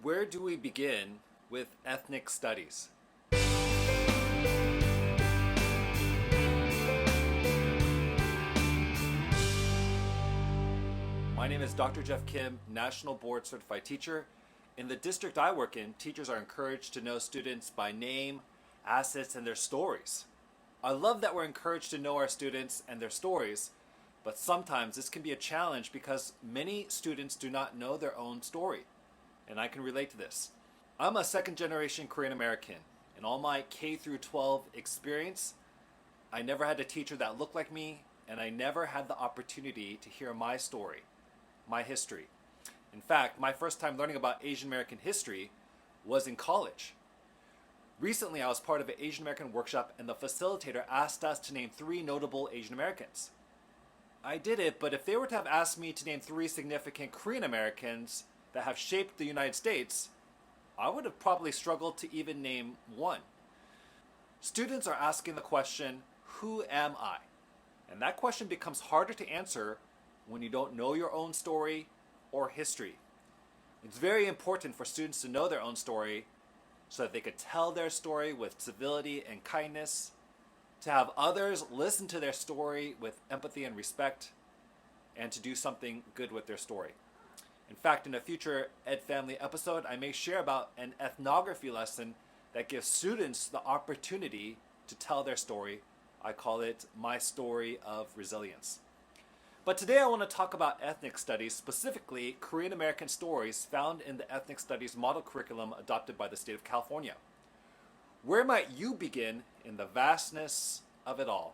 Where do we begin with ethnic studies? My name is Dr. Jeff Kim, National Board Certified Teacher. In the district I work in, teachers are encouraged to know students by name, assets, and their stories. I love that we're encouraged to know our students and their stories, but sometimes this can be a challenge because many students do not know their own story, and I can relate to this. I'm a second generation Korean American. In all my K through 12 experience, I never had a teacher that looked like me, and I never had the opportunity to hear my story, my history. In fact, my first time learning about Asian American history was in college. Recently, I was part of an Asian American workshop, and the facilitator asked us to name 3 notable Asian Americans. I did it, but if they were to have asked me to name 3 significant Korean Americans that have shaped the United States, I would have probably struggled to even name one. Students are asking the question, who am I? And that question becomes harder to answer when you don't know your own story or history. It's very important for students to know their own story so that they could tell their story with civility and kindness, to have others listen to their story with empathy and respect, and to do something good with their story. In fact, in a future EdFamily episode, I may share about an ethnography lesson that gives students the opportunity to tell their story. I call it My Story of Resilience. But today I want to talk about ethnic studies, specifically Korean American stories found in the ethnic studies model curriculum adopted by the state of California. Where might you begin in the vastness of it all?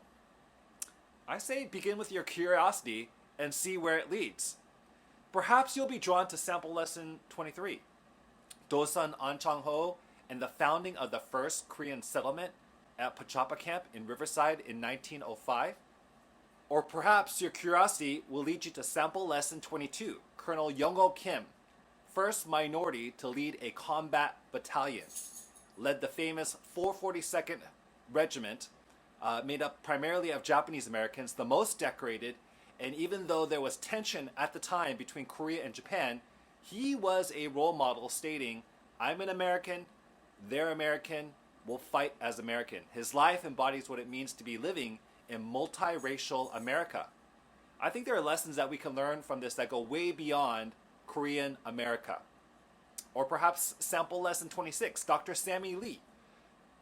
I say begin with your curiosity and see where it leads. Perhaps you'll be drawn to sample lesson 23, Dosan Anchang-ho and the founding of the first Korean settlement at Pachapa Camp in Riverside in 1905. Or perhaps your curiosity will lead you to sample lesson 22, Colonel Young-ho Kim, first minority to lead a combat battalion, led the famous 442nd Regiment, made up primarily of Japanese Americans, the most decorated, and even though there was tension at the time between Korea and Japan, he was a role model stating, I'm an American, they're American, we'll fight as American. His life embodies what it means to be living in multiracial America. I think there are lessons that we can learn from this that go way beyond Korean America. Or perhaps sample lesson 26, Dr. Sammy Lee.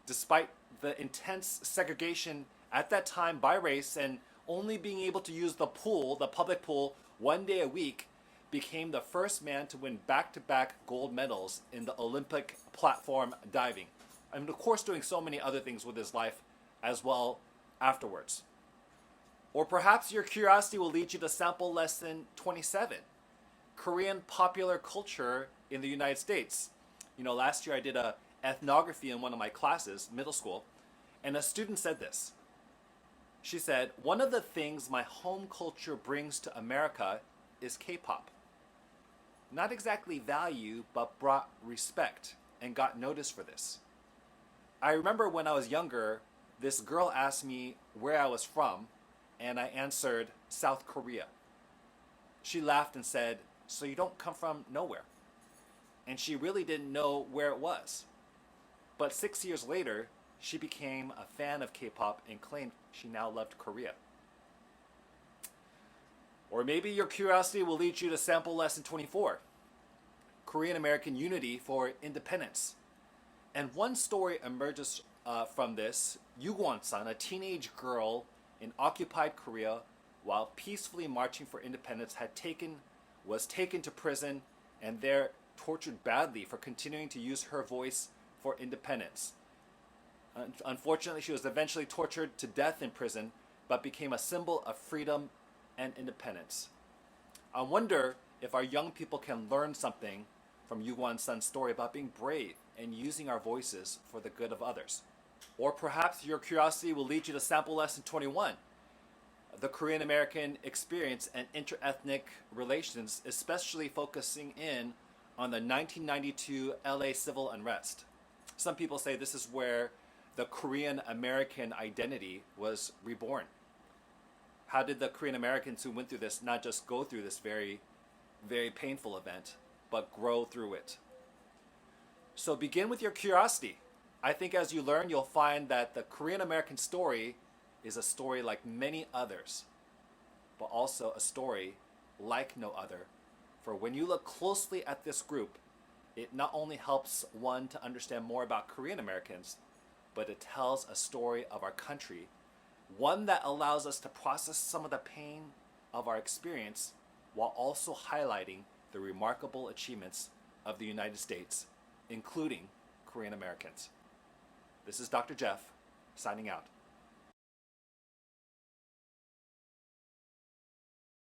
Despite the intense segregation at that time by race and only being able to use the pool, the public pool, one day a week, became the first man to win back-to-back gold medals in the Olympic platform diving. And of course doing so many other things with his life as well afterwards. Or perhaps your curiosity will lead you to sample lesson 27, Korean popular culture in the United States. You know, last year I did a ethnography in one of my classes, middle school, and a student said this. She said, one of the things my home culture brings to America is K-pop. Not exactly value, but brought respect and got noticed for this. I remember when I was younger, this girl asked me where I was from, and I answered South Korea. She laughed and said, so you don't come from nowhere. And she really didn't know where it was. But 6 years later, she became a fan of K-pop and claimed she now loved Korea. Or maybe your curiosity will lead you to sample lesson 24, Korean American Unity for Independence. And one story emerges from this. Yugwon-san, a teenage girl in occupied Korea while peacefully marching for independence, was taken to prison and there tortured badly for continuing to use her voice for independence. Unfortunately, she was eventually tortured to death in prison, but became a symbol of freedom and independence. I wonder if our young people can learn something from Yugwon-san's story about being brave and using our voices for the good of others. Or perhaps your curiosity will lead you to sample lesson 21, the Korean American experience and inter-ethnic relations, especially focusing in on the 1992 LA civil unrest. Some people say this is where the Korean American identity was reborn. How did the Korean Americans who went through this not just go through this very, very painful event, but grow through it? So begin with your curiosity. I think as you learn, you'll find that the Korean American story is a story like many others, but also a story like no other. For when you look closely at this group, it not only helps one to understand more about Korean Americans, but it tells a story of our country, one that allows us to process some of the pain of our experience while also highlighting the remarkable achievements of the United States, including Korean Americans. This is Dr. Jeff, signing out.